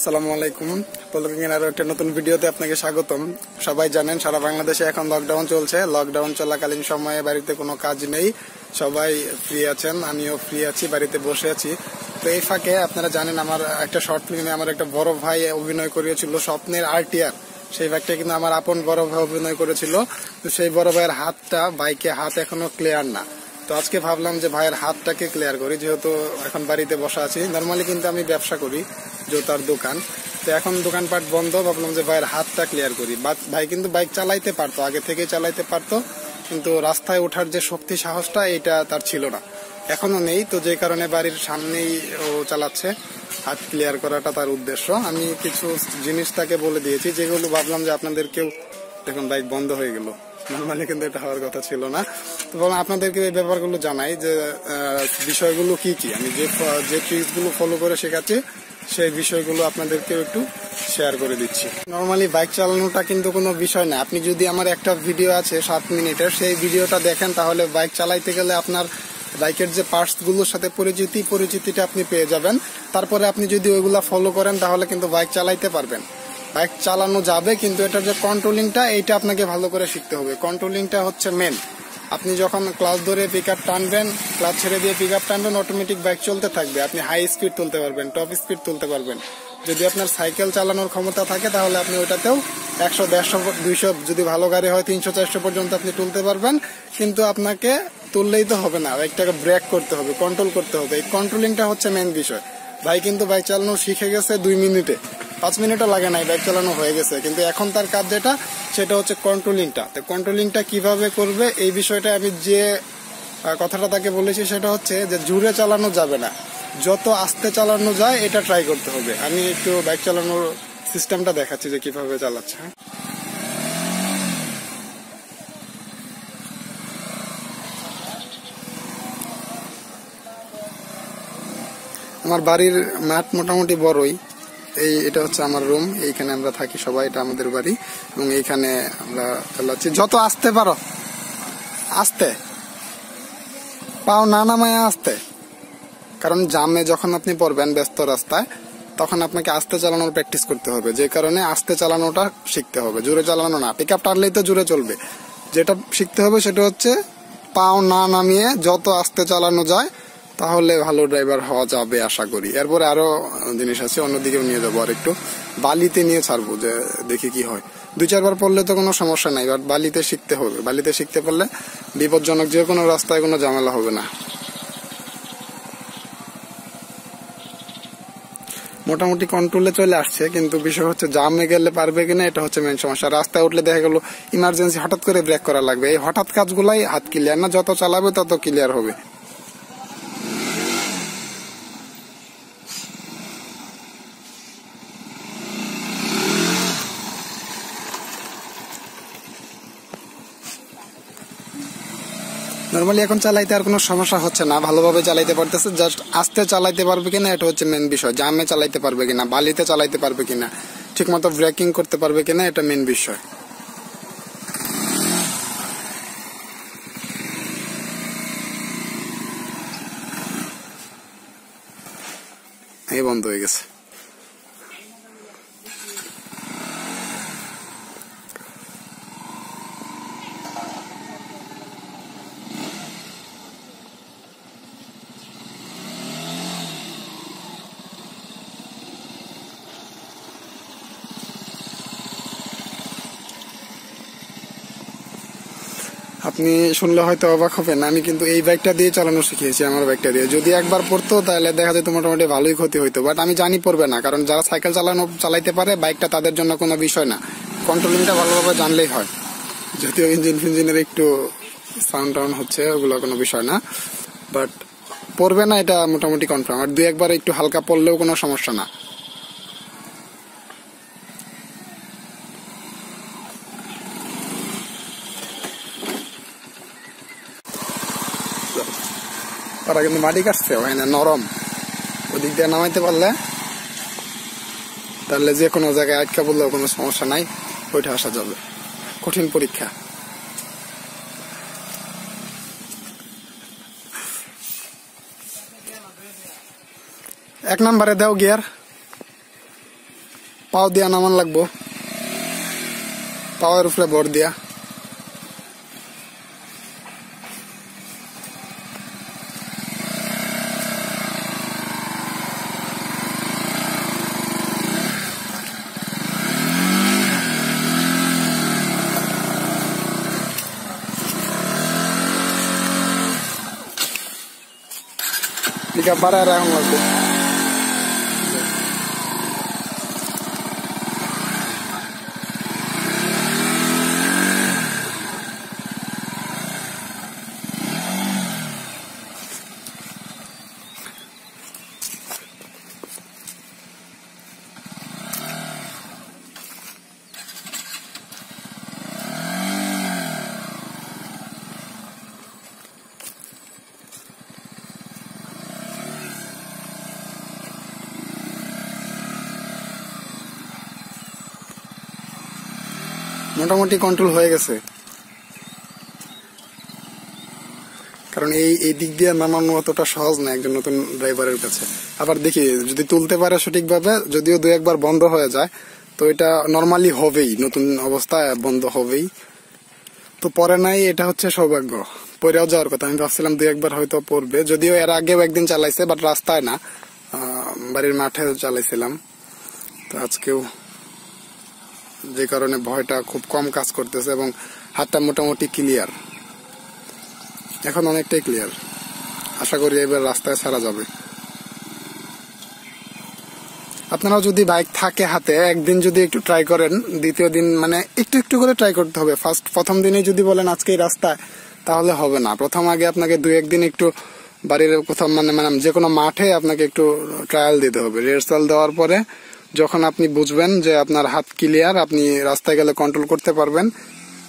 আসসালামু আলাইকুম। ব্লগিং এর আরো একটা নতুন ভিডিওতে আপনাকে স্বাগতম। সবাই জানেন সারা বাংলাদেশে এখন লকডাউন চলছে। লকডাউন চলাকালীন সময়ে বাড়িতে কোনো কাজ নেই, সবাই ফ্রি আছেন, আমিও ফ্রি আছি, বাড়িতে বসে আছি। তো এই ফাঁকে আপনারা জানেন আমার একটা শর্ট ফিল্মে আমার একটা বড় ভাই অভিনয় করিয়েছিল, স্বপ্নের আরটিআর। সেই ভাইটা কিন্তু আমার আপন বড় ভাই অভিনয় করেছিল। তো সেই বড় ভাইয়ের হাতটা, বাইকে হাত এখনো ক্লিয়ার না। তো আজকে ভাবলাম যে ভাইয়ের হাতটাকে ক্লিয়ার করি, যেহেতু এখন বাড়িতে বসা আছি। নর্মালি কিন্তু আমি ব্যবসা করি, জুতার দোকান। তো এখন দোকানপাট বন্ধ, ভাবলাম যে ভাইয়ের হাতটা ক্লিয়ার করি। ভাই কিন্তু বাইক চালাইতে পারতো, আগে থেকে চালাইতে পারতো, কিন্তু রাস্তায় ওঠার যে শক্তি সাহসটা এটা তার ছিল না, এখনো নেই। তো যে কারণে বাড়ির সামনেই ও চালাচ্ছে। হাত ক্লিয়ার করাটা তার উদ্দেশ্য। আমি কিছু জিনিস তাকে বলে দিয়েছি, যেগুলো ভাবলাম যে আপনাদেরকেও, দেখুন বাইক বন্ধ হয়ে গেল, নর্মালি কিন্তু এটা হওয়ার কথা ছিল না। তো বললাম আপনাদেরকে এই ব্যাপারগুলো জানাই, যে বিষয়গুলো কি কি, আমি যে ট্রিক্সগুলো ফলো করে শেখাচ্ছি সেই বিষয়গুলো আপনাদেরকেও একটু শেয়ার করে দিচ্ছি। নর্মালি বাইক চালানোটা কিন্তু কোনো বিষয় না। আপনি যদি আমার একটা ভিডিও আছে 7 মিনিটের, সেই ভিডিওটা দেখেন, তাহলে বাইক চালাইতে গেলে আপনার বাইকের যে পার্টস গুলোর সাথে পরিচিতিটা আপনি পেয়ে যাবেন। তারপরে আপনি যদি ওইগুলা ফলো করেন, তাহলে কিন্তু বাইক চালাইতে পারবেন। বাইক চালানো যাবে, কিন্তু এটার যে কন্ট্রোলিংটা, এইটা আপনাকে ভালো করে শিখতে হবে। কন্ট্রোলিংটা হচ্ছে মেন। আপনি যখন ক্লাচ ধরে পিক আপ টানবেন, ক্লাচ ছেড়ে দিয়ে পিক আপ টানবেন, অটোমেটিক বাইক চলতে থাকবে। আপনি হাই স্পিড তুলতে পারবেন, টপ স্পিড তুলতে পারবেন। যদি আপনার সাইকেল চালানোর ক্ষমতা থাকে, তাহলে আপনি ওইটাতেও 100, 150, 200, যদি ভালো গাড়ি হয় 300, 400 পর্যন্ত আপনি তুলতে পারবেন। কিন্তু আপনাকে তুললেই তো হবে না, বাইকটাকে ব্রেক করতে হবে, কন্ট্রোল করতে হবে। এই কন্ট্রোলিংটা হচ্ছে মেন বিষয়। ভাই কিন্তু বাইক চালানো শিখে গেছে 2 মিনিটে, 5 মিনিটও লাগে নাই, বাইক চালানো হয়ে গেছে। কিন্তু এখন তার কাজ যেটা, সেটা হচ্ছে কন্ট্রোলিংটা। তো কন্ট্রোলিংটা কিভাবে করবে, এই বিষয়টা আমি যে কথাটা তাকে বলেছি, সেটা হচ্ছে যে জোরে চালানো যাবে না, যত আস্তে চালানো যায় এটা ট্রাই করতে হবে। আমি একটু বাইক চালানোর সিস্টেমটা দেখাচ্ছি যে কিভাবে চালাচ্ছে। আমার বাড়ির মাঠ মোটামুটি বড়ই। এটা হচ্ছে আমার রুম, এইখানে আমরা থাকি সবাই, এটা আমাদের বাড়ি। এবং এইখানে আমরা চালাচ্ছি, যত আসতে পারো আস্তে, পাও না নামায় আস্তে। কারণ জামে যখন আপনি পড়বেন ব্যস্ত রাস্তায়, তখন আপনাকে আস্তে চালানোর প্র্যাকটিস করতে হবে। যে কারণে আস্তে চালানোটা শিখতে হবে, জোরে চালানো না। পিক আপ টানলেই তো জোরে চলবে। যেটা শিখতে হবে সেটা হচ্ছে পাও না নামিয়ে যত আস্তে চালানো যায়, তাহলে ভালো ড্রাইভার হওয়া যাবে আশা করি। এরপরে আরো জিনিস আছে, অন্যদিকেও নিয়ে যাবো, আর একটু বালিতে নিয়ে ছাড়বো, যে দেখি কি হয়। 2-4 বার পড়লে তো কোনো সমস্যা নাই, বাট বালিতে শিখতে হবে। বালিতে শিখতে পারলে বিপজ্জনক যে কোনো রাস্তায় কোনো ঝামেলা হবে না। মোটামুটি কন্ট্রোলে চলে আসছে, কিন্তু বিষয় হচ্ছে জামে গেলে পারবে কিনা, এটা হচ্ছে মেন সমস্যা। রাস্তায় উঠলে দেখা গেল ইমার্জেন্সি হঠাৎ করে ব্রেক করা লাগবে। এই হঠাৎ কাজগুলাই হাত ক্লিয়ার না, যত চালাবে তত ক্লিয়ার হবে। নর্মালি এখন চালাইতে আর কোনো সমস্যা হচ্ছে না, ভালোভাবে চালাইতে পারতেছে। জাস্ট আস্তে চালাইতে পারবে কিনা, এটা হচ্ছে মেন বিষয়। জামে চালাইতে পারবে কিনা, বালিতে চালাইতে পারবে কিনা, ঠিক মতো ব্রেকিং করতে পারবে কিনা, এটা মেন বিষয়। এই বন্ধ হয়ে গেছে। আপনি শুনলে হয়তো অবাক হবেন, আমি কিন্তু এই বাইকটা দিয়ে চালানো শিখিয়েছি। আমার বাইকটা দিয়ে যদি একবার পড়তো, তাহলে দেখা যেত মোটামুটি ভালোই ক্ষতি হইতো। বাট আমি জানি পড়বে না, কারণ যারা সাইকেল চালাইতে পারে, বাইকটা তাদের জন্য কোনো বিষয় না। কন্ট্রোলিংটা ভালোভাবে জানলেই হয়। যদিও ইঞ্জিনের একটু সাউন্ড টাউন হচ্ছে, ওগুলো কোনো বিষয় না, বাট পড়বে না এটা মোটামুটি কনফার্ম। আর 2-1 বার একটু হালকা পড়লেও কোনো সমস্যা না। ওরা কিন্তু মাটি কাটছে, ওখানে নরম, ওদিক দিয়ে নামাইতে পারলে তাহলে যে কোনো জায়গায় আটকা পড়লেও কোনো সমস্যা নাই, ওইটা আসা যাবে। কঠিন পরীক্ষা। 1 নম্বরে দাও গিয়ার। পাও দিয়া নামান লাগবো, পাওয়ার উপরে ভর দিয়া। পিকআপ বাড়ায় রাখুন লাগবে। মোটামুটি কন্ট্রোল হয়ে গেছে, কারণ এই দিক দিয়ে নামানো অতটা সহজ না একজন নতুন ড্রাইভারের কাছে। আবার দেখি যদি তুলতে পারে সঠিকভাবে, যদিও দু একবার বন্ধ হয়ে যায় তো এটা নর্মালি হবেই, নতুন অবস্থায় বন্ধ হবেই। তো পরে নাই, এটা হচ্ছে সৌভাগ্য। পরেও যাওয়ার কথা, আমি ভাবছিলাম দু একবার হয়তো পড়বে, যদিও এর আগেও একদিন চালাইছে, বাট রাস্তায় না, বাড়ির মাঠে চালাইছিলাম। তো আজকেও যে কারণে ভয়টা খুব কম কাজ করতেছে এবং হাতটা মোটামুটি ক্লিয়ার, এখন অনেকটাই ক্লিয়ার। আশা করি এবার রাস্তায় ছাড়া যাবে। আপনারাও যদি বাইক থাকে হাতে, একদিন যদি একটু ট্রাই করেন, দ্বিতীয় দিন মানে একটু একটু করে ট্রাই করতে হবে। প্রথম দিনে যদি বলেন আজকেই রাস্তায়, তাহলে হবে না। প্রথম আগে আপনাকে দু একদিন একটু বাড়ির কোথাও মানে যে কোনো মাঠে আপনাকে একটু ট্রায়াল দিতে হবে। রিহার্সাল দেওয়ার পরে যখন আপনি বুঝবেন যে আপনার হাত ক্লিয়ার, আপনি রাস্তায় গেলে কন্ট্রোল করতে পারবেন,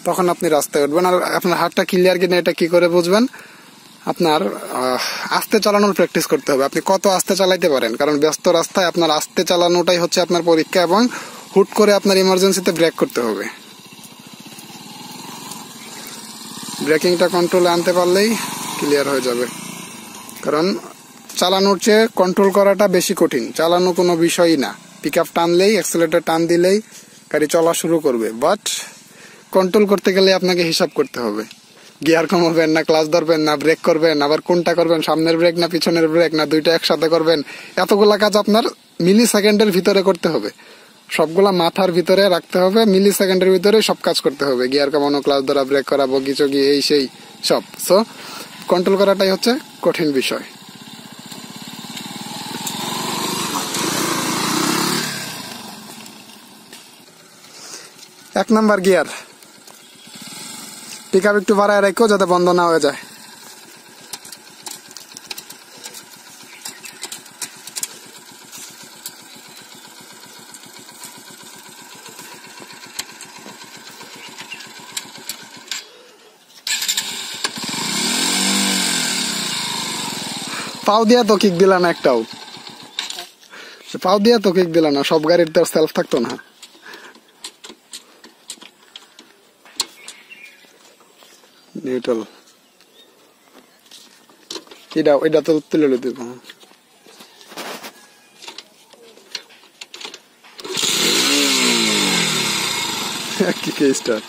তখন আপনি রাস্তায় উঠবেন। আর আপনার হাতটা ক্লিয়ার কিনা এটা কি করে বুঝবেন? আপনার আস্তে চালানোর প্র্যাকটিস করতে হবে। আপনি কত আস্তে চালাইতে পারেন, কারণ ব্যস্ত রাস্তায় আপনার আস্তে চালানোটাই হচ্ছে আপনার পরীক্ষা, এবং হুট করে আপনার ইমার্জেন্সিতে ব্রেক করতে হবে। ব্রেকিংটা কন্ট্রোলে আনতে পারলেই ক্লিয়ার হয়ে যাবে, কারণ চালানোর চেয়ে কন্ট্রোল করাটা বেশি কঠিন। চালানো কোনো বিষয়ই না, পিকআপ টানলেই, অ্যাক্সিলারেটর টান দিলেই গাড়ি চলা শুরু করবে। বাট কন্ট্রোল করতে গেলে আপনাকে হিসাব করতে হবে, গিয়ার কমাবেন না, ক্লাচ ধরবেন না, ব্রেক করবেন, আবার কোনটা করবেন, সামনের ব্রেক না পিছনের ব্রেক, না দুইটা একসাথে করবেন। এতগুলা কাজ আপনার মিলি সেকেন্ডের ভিতরে করতে হবে, সবগুলা মাথার ভিতরে রাখতে হবে। মিলি সেকেন্ডের ভিতরে সব কাজ করতে হবে, গিয়ার কমানো, ক্লাচ ধরা, ব্রেক করা, বগি চগি, এই সেই সব। সো কন্ট্রোল করাটাই হচ্ছে কঠিন বিষয়। এক নাম্বার গিয়ার, পিকআপ একটু বাড়ায় রাখো যাতে বন্ধ না হয়ে যায়। পাও দিয়া তো কিক দিলা না একটাও, পাও দিয়া তো কিক দিলা না। সব গাড়ির তো সেলফ থাকতো না। নিউট্রাল এটা তো তুলে দিব। কি স্টার্ট